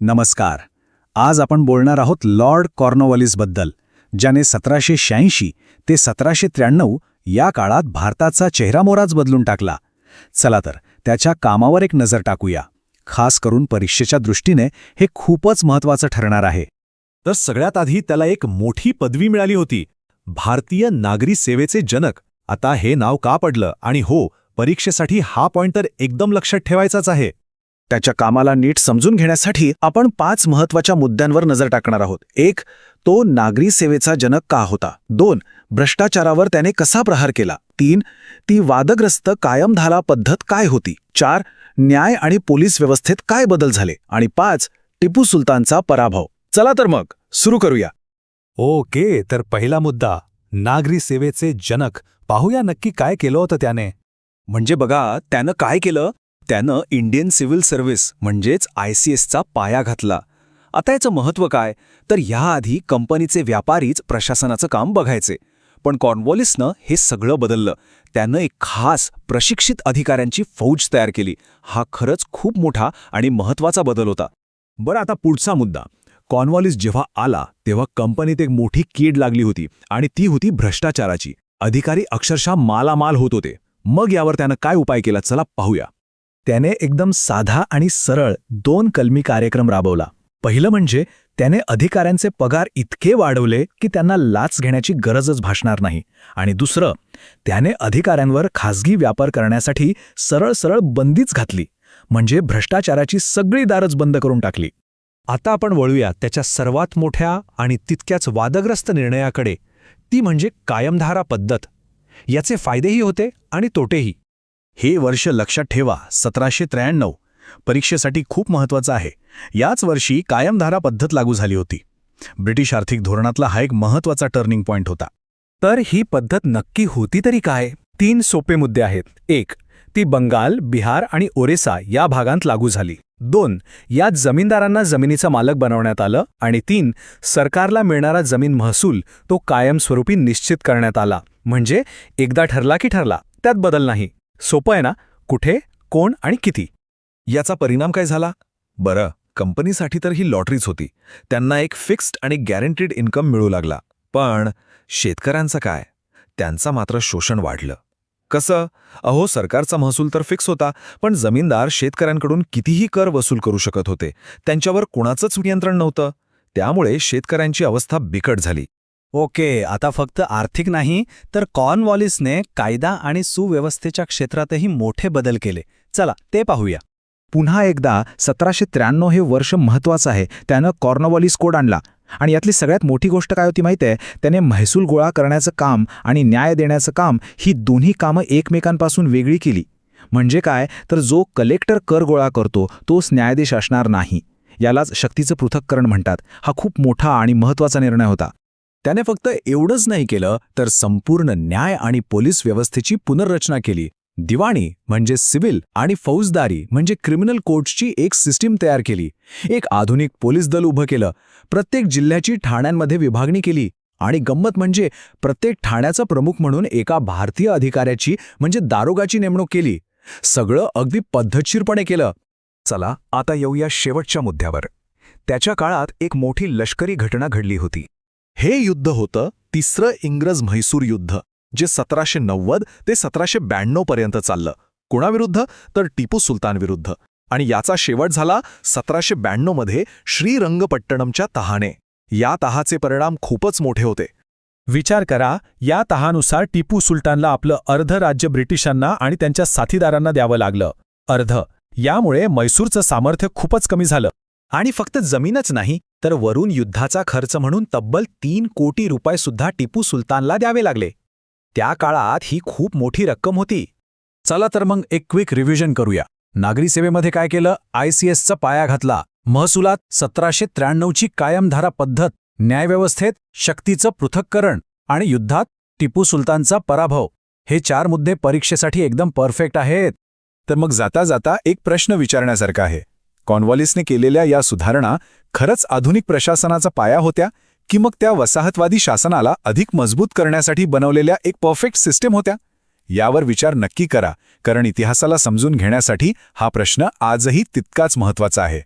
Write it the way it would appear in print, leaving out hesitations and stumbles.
नमस्कार. आज आपण बोलणार आहोत लॉर्ड कॉर्नवॉलिसबद्दल, ज्याने 1786 ते 1793 या काळात भारताचा चेहरामोहराच बदलून टाकला. चला तर त्याच्या कामावर एक नजर टाकूया. खास करून परीक्षेच्या दृष्टीने हे खूपच महत्त्वाचं ठरणार आहे. तर सगळ्यात आधी त्याला एक मोठी पदवी मिळाली होती, भारतीय नागरी सेवेचे जनक. आता हे नाव का पडलं आणि हो, परीक्षेसाठी हा पॉइंट तर एकदम लक्षात ठेवायचाच आहे. त्याच्या कामाला नीट समजून घेण्यासाठी आपण 5 महत्त्वाच्या मुद्द्यांवर नजर टाकणार आहोत. 1. तो नागरी सेवेचा जनक का होता? 2. भ्रष्टाचारावर त्याने कसा प्रहार केला? 3. ती वादग्रस्त कायमधारा पद्धत काय होती? 4. न्याय आणि पोलीस व्यवस्थेत काय बदल झाले? आणि 5. टिपू सुलतानचा पराभव. चला तर मग सुरू करूया. ओके, तर पहिला मुद्दा, नागरी सेवेचे जनक. पाहूया नक्की काय केलं होतं त्याने. म्हणजे बघा, त्यानं काय केलं? त्यानं इंडियन सिव्हिल सर्व्हिस म्हणजेच ICSचा पाया घातला. आता याचं महत्त्व काय? तर ह्याआधी कंपनीचे व्यापारीच प्रशासनाचं काम बघायचे. पण कॉर्नवॉलिसनं हे सगळं बदललं. त्यानं एक खास प्रशिक्षित अधिकाऱ्यांची फौज तयार केली. हा खरंच खूप मोठा आणि महत्त्वाचा बदल होता. बरं, आता पुढचा मुद्दा. कॉर्नवॉलिस जेव्हा आला तेव्हा कंपनीत एक मोठी कीड लागली होती आणि ती होती भ्रष्टाचाराची. अधिकारी अक्षरशः मालामाल होत होते. मग यावर त्यानं काय उपाय केला, चला पाहूया. त्याने एकदम साधा आणि सरळ 2 कलमी कार्यक्रम राबवला. पहिलं म्हणजे त्याने अधिकाऱ्यांचे पगार इतके वाढवले की त्यांना लाच घेण्याची गरजच भासणार नाही. आणि दुसरं, त्याने अधिकाऱ्यांवर खासगी व्यापार करण्यासाठी सरळ बंदीच घातली. म्हणजे भ्रष्टाचाराची सगळी दारच बंद करून टाकली. आता आपण वळूया त्याच्या सर्वात मोठ्या आणि तितक्याच वादग्रस्त निर्णयाकडे, ती म्हणजे कायमधारा पद्धत. याचे फायदेही होते आणि तोटेही. हे वर्ष लक्षात ठेवा, 1793. परीक्षेसाठी खूप महत्त्वाचं आहे. याच वर्षी कायमधारा पद्धत लागू झाली होती. ब्रिटिश आर्थिक धोरणातला हा एक महत्त्वाचा टर्निंग पॉइंट होता. तर ही पद्धत नक्की होती तरी काय? 3 सोपे मुद्दे आहेत. 1. ती बंगाल, बिहार आणि ओरिसा या भागांत लागू झाली. 2. यात जमीनदारांना जमिनीचा मालक बनवण्यात आलं. आणि 3. सरकारला मिळणारा जमीन महसूल तो कायमस्वरूपी निश्चित करण्यात आला. म्हणजे एकदा ठरला की ठरला, त्यात बदल नाही. सोपं आहे ना? कुठे, कोण आणि किती? याचा परिणाम काय झाला? बरं, कंपनीसाठी तर ही लॉटरीच होती. त्यांना एक फिक्स्ड आणि गॅरंटीड इन्कम मिळू लागला. पण शेतकऱ्यांचं काय? त्यांचा मात्र शोषण वाढलं. कसं? अहो, सरकारचा महसूल तर फिक्स होता, पण जमीनदार शेतकऱ्यांकडून कितीही कर वसूल करू शकत होते. त्यांच्यावर कोणाचंच नियंत्रण नव्हतं. त्यामुळे शेतकऱ्यांची अवस्था बिकट झाली. ओके, आता फक्त आर्थिक नाही तर कॉर्नवॉलिसने कायदा आणि सुव्यवस्थेच्या क्षेत्रातही मोठे बदल केले. चला ते पाहूया. पुन्हा एकदा 1793 हे वर्ष महत्त्वाचं आहे. त्यानं कॉर्नवॉलिस कोड आणला. आणि यातली सगळ्यात मोठी गोष्ट काय होती माहिती आहे? त्याने महसूल गोळा करण्याचं काम आणि न्याय देण्याचं काम ही दोन्ही कामं एकमेकांपासून वेगळी केली. म्हणजे काय, तर जो कलेक्टर कर गोळा करतो तोच न्यायाधीश असणार नाही. यालाच शक्तीचं पृथक्करण म्हणतात. हा खूप मोठा आणि महत्त्वाचा निर्णय होता. त्याने फक्त एवढंच नाही केलं, तर संपूर्ण न्याय आणि पोलीस व्यवस्थेची पुनर्रचना केली. दिवाणी म्हणजे सिव्हिल आणि फौजदारी म्हणजे क्रिमिनल कोर्ट्सची एक सिस्टीम तयार केली. एक आधुनिक पोलीस दल उभं केलं. प्रत्येक जिल्ह्याची ठाण्यांमध्ये विभागणी केली. आणि गंमत म्हणजे प्रत्येक ठाण्याचा प्रमुख म्हणून एका भारतीय अधिकाऱ्याची म्हणजे दारोगाची नेमणूक केली. सगळं अगदी पद्धतशीरपणे केलं. चला आता येऊया शेवटच्या मुद्द्यावर. त्याच्या काळात एक मोठी लष्करी घटना घडली होती. हे युद्ध होतं तिसरं इंग्रज-म्हैसूर युद्ध, जे 1790 ते 1792 पर्यंत चाललं. कोणाविरुद्ध? तर टिपू सुलतान विरुद्ध. आणि याचा शेवट झाला 1792 मध्ये श्रीरंगपट्टणमच्या तहाने. या तहाचे परिणाम खूपच मोठे होते. विचार करा, या तहानुसार टिपू सुलतानला आपलं अर्ध राज्य ब्रिटिशांना आणि त्यांच्या साथीदारांना द्यावं लागलं. अर्ध. यामुळे म्हैसूरचं सामर्थ्य खूपच कमी झालं. आणि फक्त जमीनच नाही तर वरून युद्धाचा खर्च म्हणून तब्बल 3 कोटी रुपये सुद्धा टिपू सुलतानला द्यावे लागले. त्या काळात ही खूप मोठी रक्कम होती. चला तर मग एक क्विक रिव्हिजन करूया. नागरी सेवेमध्ये काय केलं? ICSचा पाया घातला. महसुलात 1793ची कायमधारा पद्धत. न्यायव्यवस्थेत शक्तीचं पृथक्करण. आणि युद्धात टिपू सुलतानचा पराभव. हे 4 मुद्दे परीक्षेसाठी एकदम परफेक्ट आहेत. तर मग जाता जाता एक प्रश्न विचारण्यासारखा आहे. कॉर्नवॉलिसने केलेल्या या सुधारणा खरंच आधुनिक प्रशासनाचा पाया होत्या, की मग त्या वसाहतवादी शासनाला अधिक मजबूत करण्यासाठी बनवलेल्या एक परफेक्ट सिस्टीम होत्या? यावर विचार नक्की करा, कारण इतिहासाला समजून घेण्यासाठी हा प्रश्न आजही तितकाच महत्त्वाचा आहे.